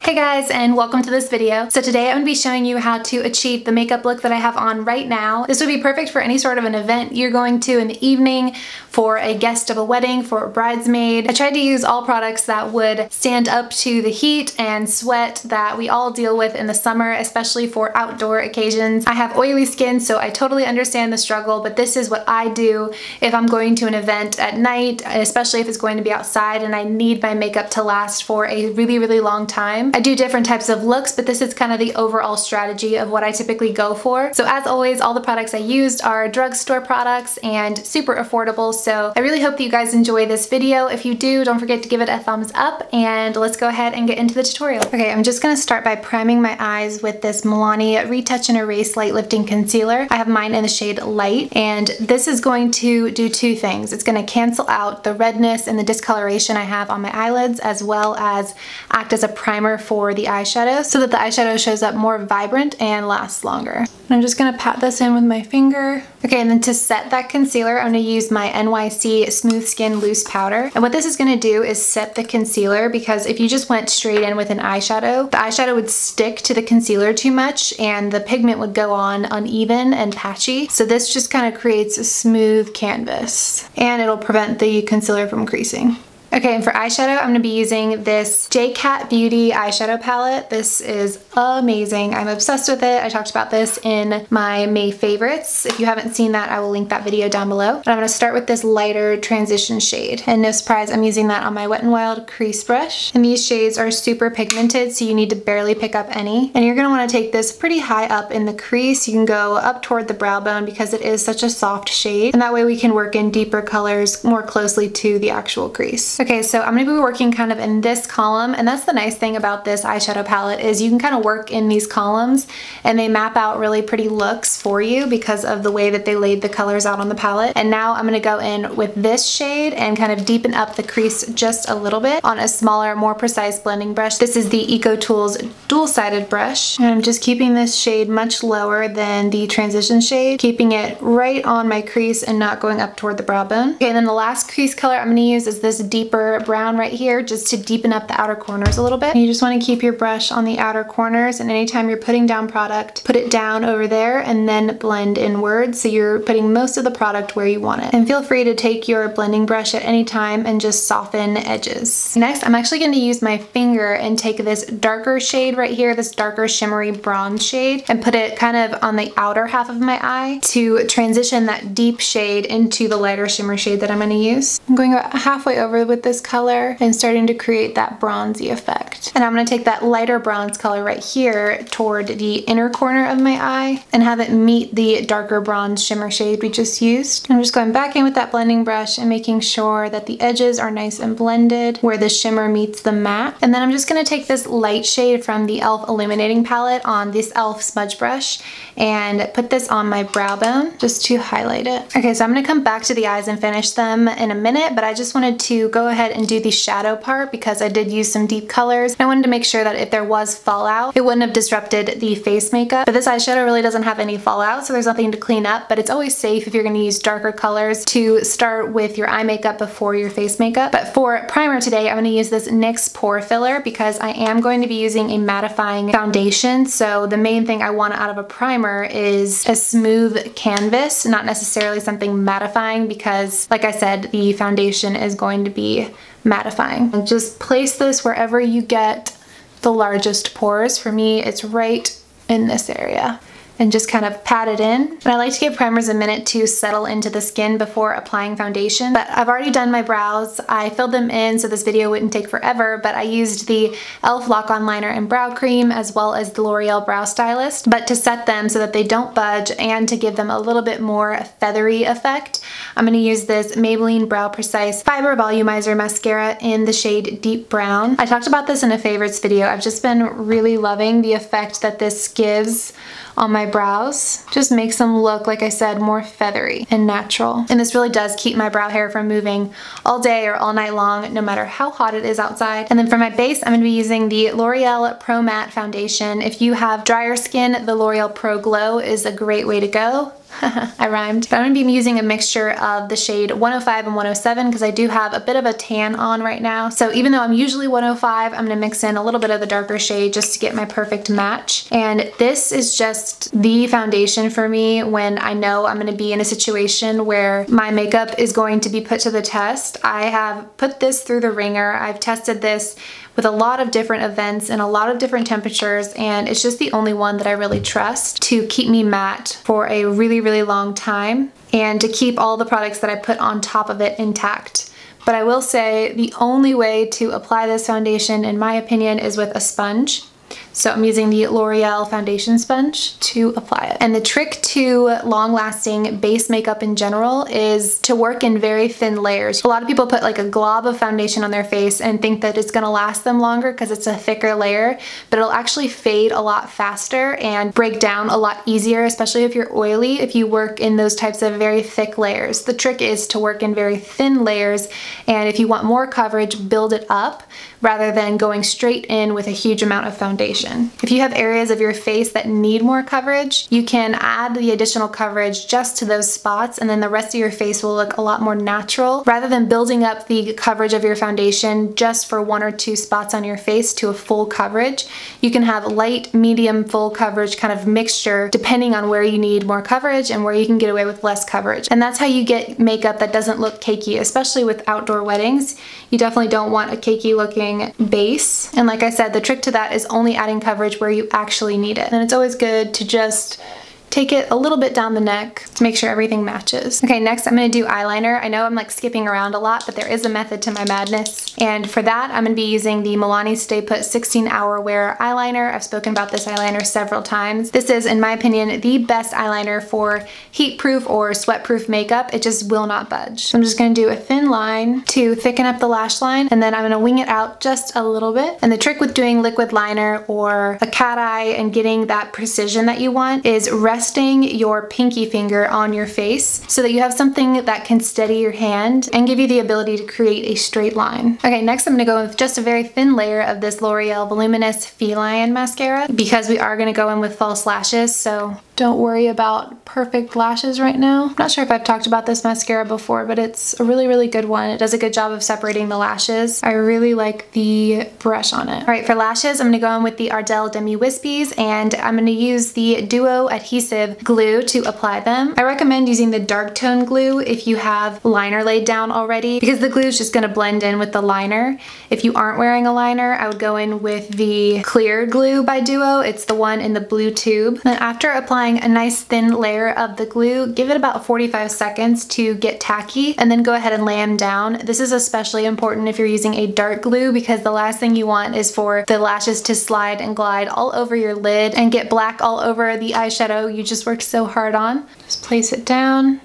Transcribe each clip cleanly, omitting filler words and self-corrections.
Hey guys, and welcome to this video. So today I'm going to be showing you how to achieve the makeup look that I have on right now. This would be perfect for any sort of an event you're going to in the evening, for a guest of a wedding, for a bridesmaid. I tried to use all products that would stand up to the heat and sweat that we all deal with in the summer, especially for outdoor occasions. I have oily skin, so I totally understand the struggle, but this is what I do if I'm going to an event at night, especially if it's going to be outside and I need my makeup to last for a really long time. I do different types of looks, but this is kind of the overall strategy of what I typically go for. So as always, all the products I used are drugstore products and super affordable, so I really hope that you guys enjoy this video. If you do, don't forget to give it a thumbs up, and let's go ahead and get into the tutorial. Okay, I'm just gonna start by priming my eyes with this Milani Retouch and Erase Light Lifting Concealer. I have mine in the shade Light, and this is going to do two things. It's gonna cancel out the redness and the discoloration I have on my eyelids, as well as act as a primer for the eyeshadow so that the eyeshadow shows up more vibrant and lasts longer. And I'm just gonna pat this in with my finger. Okay, and then to set that concealer, I'm gonna use my NYC Smooth Skin Loose Powder. And what this is gonna do is set the concealer, because if you just went straight in with an eyeshadow, the eyeshadow would stick to the concealer too much and the pigment would go on uneven and patchy. So this just kind of creates a smooth canvas, and it'll prevent the concealer from creasing. Okay, and for eyeshadow, I'm going to be using this J-Cat Beauty eyeshadow palette. This is amazing. I'm obsessed with it. I talked about this in my May favorites. If you haven't seen that, I will link that video down below. But I'm going to start with this lighter transition shade. And no surprise, I'm using that on my Wet n Wild crease brush. And these shades are super pigmented, so you need to barely pick up any. And you're going to want to take this pretty high up in the crease. You can go up toward the brow bone because it is such a soft shade. And that way we can work in deeper colors more closely to the actual crease. Okay, so I'm going to be working kind of in this column, and that's the nice thing about this eyeshadow palette is you can kind of work in these columns and they map out really pretty looks for you because of the way that they laid the colors out on the palette. And now I'm going to go in with this shade and kind of deepen up the crease just a little bit on a smaller, more precise blending brush. This is the EcoTools dual-sided brush, and I'm just keeping this shade much lower than the transition shade, keeping it right on my crease and not going up toward the brow bone. Okay, and then the last crease color I'm going to use is this deeper brown right here, just to deepen up the outer corners a little bit. And you just want to keep your brush on the outer corners, and anytime you're putting down product, put it down over there and then blend inwards, so you're putting most of the product where you want it. And feel free to take your blending brush at any time and just soften edges. Next, I'm actually going to use my finger and take this darker shade right here, this darker shimmery bronze shade, and put it kind of on the outer half of my eye to transition that deep shade into the lighter shimmer shade that I'm going to use. I'm going about halfway over with this color and starting to create that bronzy effect. And I'm going to take that lighter bronze color right here toward the inner corner of my eye and have it meet the darker bronze shimmer shade we just used. I'm just going back in with that blending brush and making sure that the edges are nice and blended where the shimmer meets the matte. And then I'm just going to take this light shade from the e.l.f. Illuminating Palette on this e.l.f. smudge brush and put this on my brow bone just to highlight it. Okay, so I'm going to come back to the eyes and finish them in a minute, but I just wanted to go ahead and do the shadow part because I did use some deep colors. I wanted to make sure that if there was fallout, it wouldn't have disrupted the face makeup. But this eyeshadow really doesn't have any fallout, so there's nothing to clean up, but it's always safe if you're going to use darker colors to start with your eye makeup before your face makeup. But for primer today, I'm going to use this NYX Pore Filler because I am going to be using a mattifying foundation. So the main thing I want out of a primer is a smooth canvas, not necessarily something mattifying, because like I said, the foundation is going to be mattifying. And just place this wherever you get the largest pores. For me, it's right in this area. And just kind of pat it in. And I like to give primers a minute to settle into the skin before applying foundation. But I've already done my brows. I filled them in so this video wouldn't take forever, but I used the e.l.f. Lock-On Liner and Brow Cream as well as the L'Oreal Brow Stylist. But to set them so that they don't budge and to give them a little bit more feathery effect, I'm going to use this Maybelline Brow Precise Fibre Volumizer Mascara in the shade Deep Brown. I talked about this in a favorites video. I've just been really loving the effect that this gives on my brows. Just makes them look, like I said, more feathery and natural. And this really does keep my brow hair from moving all day or all night long, no matter how hot it is outside. And then for my base, I'm going to be using the L'Oreal Pro Matte Foundation. If you have drier skin, the L'Oreal Pro Glow is a great way to go. I rhymed. But I'm gonna be using a mixture of the shade 105 and 107 because I do have a bit of a tan on right now. So even though I'm usually 105, I'm gonna mix in a little bit of the darker shade just to get my perfect match. And this is just the foundation for me when I know I'm gonna be in a situation where my makeup is going to be put to the test. I have put this through the ringer. I've tested this with a lot of different events and a lot of different temperatures, and it's just the only one that I really trust to keep me matte for a really, really long time and to keep all the products that I put on top of it intact. But I will say the only way to apply this foundation, in my opinion, is with a sponge. So I'm using the L'Oreal foundation sponge to apply it. And the trick to long-lasting base makeup in general is to work in very thin layers. A lot of people put like a glob of foundation on their face and think that it's gonna last them longer because it's a thicker layer, but it'll actually fade a lot faster and break down a lot easier, especially if you're oily, if you work in those types of very thick layers. The trick is to work in very thin layers, and if you want more coverage, build it up rather than going straight in with a huge amount of foundation. If you have areas of your face that need more coverage, you can add the additional coverage just to those spots, and then the rest of your face will look a lot more natural rather than building up the coverage of your foundation just for 1 or 2 spots on your face to a full coverage. You can have light, medium, full coverage kind of mixture depending on where you need more coverage and where you can get away with less coverage. And that's how you get makeup that doesn't look cakey, especially with outdoor weddings. You definitely don't want a cakey looking base. And like I said, the trick to that is only adding coverage where you actually need it. And it's always good to just take it a little bit down the neck to make sure everything matches. Okay, next I'm gonna do eyeliner. I know I'm like skipping around a lot, but there is a method to my madness. And for that, I'm gonna be using the Milani Stay Put 16-Hour Wear Eyeliner. I've spoken about this eyeliner several times. This is, in my opinion, the best eyeliner for heat-proof or sweat-proof makeup. It just will not budge. So I'm just gonna do a thin line to thicken up the lash line, and then I'm gonna wing it out just a little bit. And the trick with doing liquid liner or a cat eye and getting that precision that you want is resting your pinky finger on your face so that you have something that can steady your hand and give you the ability to create a straight line. Okay, next I'm going to go with just a very thin layer of this L'Oreal Voluminous Feline mascara because we are going to go in with false lashes, so don't worry about perfect lashes right now. I'm not sure if I've talked about this mascara before, but it's a really, really good one. It does a good job of separating the lashes. I really like the brush on it. All right, for lashes, I'm gonna go in with the Ardell Demi Wispies, and I'm gonna use the Duo Adhesive glue to apply them. I recommend using the dark tone glue if you have liner laid down already, because the glue is just gonna blend in with the liner. If you aren't wearing a liner, I would go in with the clear glue by Duo. It's the one in the blue tube. Then after applying a nice thin layer of the glue, give it about 45 seconds to get tacky, and then go ahead and lay them down. This is especially important if you're using a dark glue because the last thing you want is for the lashes to slide and glide all over your lid and get black all over the eyeshadow you just worked so hard on. Just place it down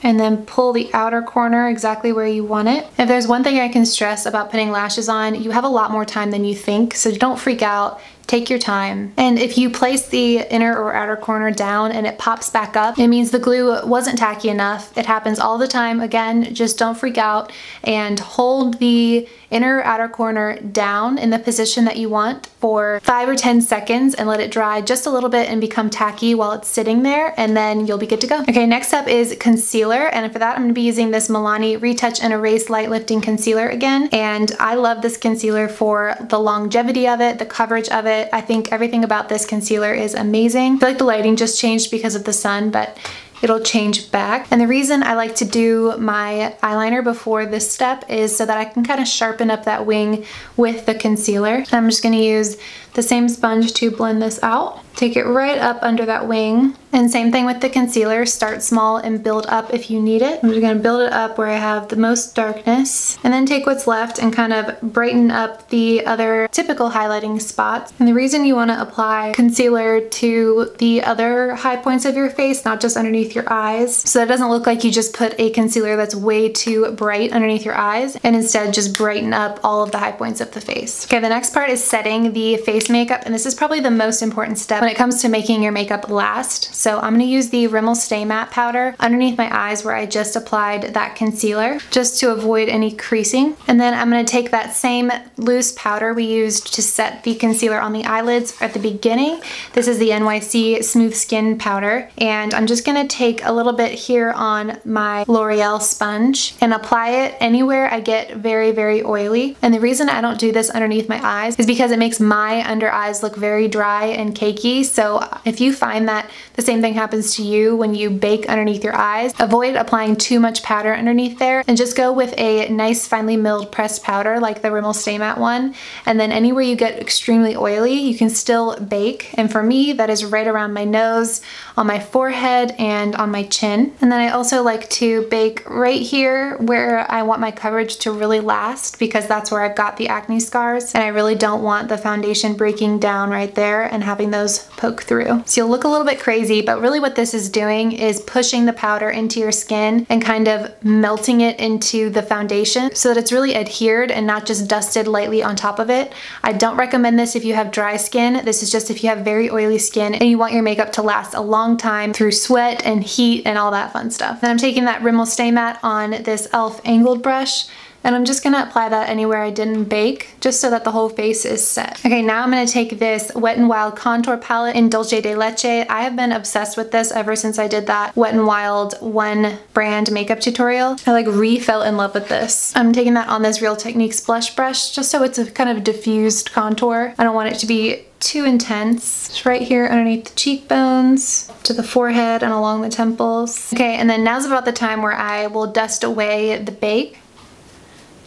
and then pull the outer corner exactly where you want it. If there's one thing I can stress about putting lashes on, you have a lot more time than you think, so don't freak out. Take your time. And if you place the inner or outer corner down and it pops back up, it means the glue wasn't tacky enough. It happens all the time. Again, just don't freak out and hold the inner or outer corner down in the position that you want for 5 or 10 seconds and let it dry just a little bit and become tacky while it's sitting there, and then you'll be good to go. Okay, next up is concealer, and for that I'm going to be using this Milani Retouch and Erase Light Lifting Concealer again, and I love this concealer for the longevity of it, the coverage of it. I think everything about this concealer is amazing. I feel like the lighting just changed because of the sun, but it'll change back. And the reason I like to do my eyeliner before this step is so that I can kind of sharpen up that wing with the concealer. And I'm just going to use the same sponge to blend this out. Take it right up under that wing. And same thing with the concealer, start small and build up if you need it. I'm just gonna build it up where I have the most darkness, and then take what's left and kind of brighten up the other typical highlighting spots. And the reason you wanna apply concealer to the other high points of your face, not just underneath your eyes, so that it doesn't look like you just put a concealer that's way too bright underneath your eyes, and instead just brighten up all of the high points of the face. Okay, the next part is setting the face makeup, and this is probably the most important step when it comes to making your makeup last. So I'm gonna use the Rimmel Stay Matte powder underneath my eyes where I just applied that concealer, just to avoid any creasing. And then I'm gonna take that same loose powder we used to set the concealer on the eyelids at the beginning. This is the NYC Smooth Skin powder, and I'm just gonna take a little bit here on my L'Oreal sponge and apply it anywhere I get very, very oily. And the reason I don't do this underneath my eyes is because it makes my under eyes look very dry and cakey. So if you find that the same thing happens to you when you bake underneath your eyes, avoid applying too much powder underneath there and just go with a nice finely milled pressed powder like the Rimmel Stay Matte one. And then anywhere you get extremely oily, you can still bake. And for me, that is right around my nose, on my forehead, and on my chin. And then I also like to bake right here where I want my coverage to really last, because that's where I've got the acne scars and I really don't want the foundation breaking down right there and having those poke through. So you'll look a little bit crazy, but really what this is doing is pushing the powder into your skin and kind of melting it into the foundation so that it's really adhered and not just dusted lightly on top of it. I don't recommend this if you have dry skin. This is just if you have very oily skin and you want your makeup to last a long time through sweat and heat and all that fun stuff. Then I'm taking that Rimmel Stay Matte on this e.l.f. angled brush, and I'm just gonna apply that anywhere I didn't bake, just so that the whole face is set. Okay, now I'm gonna take this Wet n Wild contour palette in Dulce de Leche. I have been obsessed with this ever since I did that Wet n Wild one brand makeup tutorial. I like fell in love with this. I'm taking that on this Real Techniques blush brush, just so it's a kind of diffused contour. I don't want it to be too intense. Just right here underneath the cheekbones, to the forehead and along the temples. Okay, and then now's about the time where I will dust away the bake.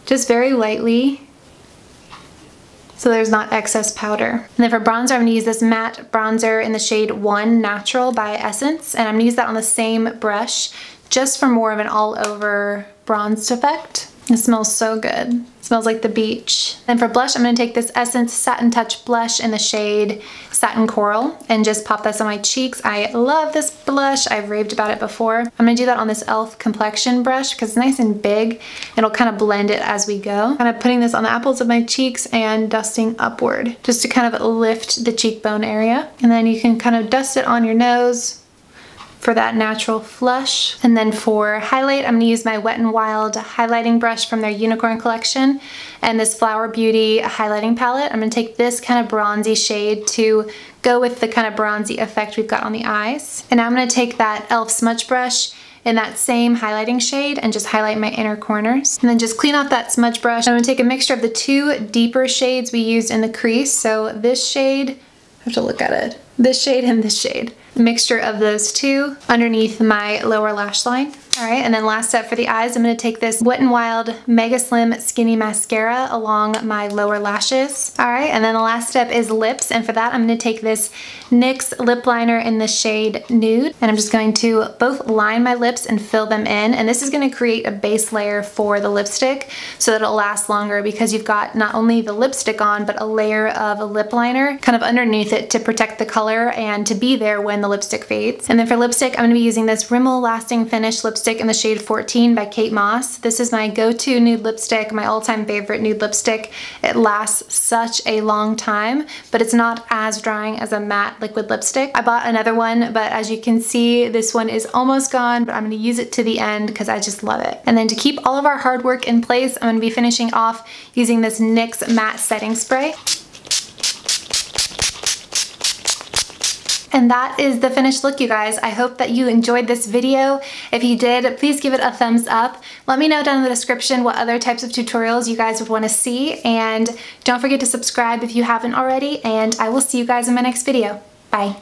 Just very lightly, so there's not excess powder. And then for bronzer, I'm gonna use this matte bronzer in the shade 1 Natural by Essence, and I'm gonna use that on the same brush, just for more of an all-over bronzed effect. It smells so good. It smells like the beach. And for blush, I'm gonna take this Essence Satin Touch blush in the shade Satin Coral and just pop this on my cheeks. I love this blush. I've raved about it before. I'm gonna do that on this e.l.f. complexion brush because it's nice and big. It'll kind of blend it as we go. Kind of putting this on the apples of my cheeks and dusting upward just to kind of lift the cheekbone area. And then you can kind of dust it on your nose for that natural flush. And then for highlight, I'm gonna use my Wet n Wild highlighting brush from their Unicorn collection and this Flower Beauty highlighting palette. I'm gonna take this kind of bronzy shade to go with the kind of bronzy effect we've got on the eyes. And now I'm gonna take that e.l.f. smudge brush in that same highlighting shade and just highlight my inner corners. And then just clean off that smudge brush. I'm gonna take a mixture of the two deeper shades we used in the crease. So this shade, I have to look at it, this shade and this shade. Mixture of those two underneath my lower lash line. All right, and then last step for the eyes, I'm gonna take this Wet n Wild MegaSlim Skinny Mascara along my lower lashes. All right, and then the last step is lips, and for that, I'm gonna take this NYX lip liner in the shade Nude, and I'm just going to both line my lips and fill them in, and this is gonna create a base layer for the lipstick so that it'll last longer because you've got not only the lipstick on, but a layer of a lip liner kind of underneath it to protect the color and to be there when the lipstick fades. And then for lipstick, I'm gonna be using this Rimmel Lasting Finish lipstick in the shade 14 by Kate Moss. This is my go-to nude lipstick, my all-time favorite nude lipstick. It lasts such a long time, but it's not as drying as a matte liquid lipstick. I bought another one, but as you can see, this one is almost gone, but I'm gonna use it to the end because I just love it. And then to keep all of our hard work in place, I'm gonna be finishing off using this NYX matte setting spray. And that is the finished look, you guys. I hope that you enjoyed this video. If you did, please give it a thumbs up. Let me know down in the description what other types of tutorials you guys would want to see. And don't forget to subscribe if you haven't already. And I will see you guys in my next video. Bye.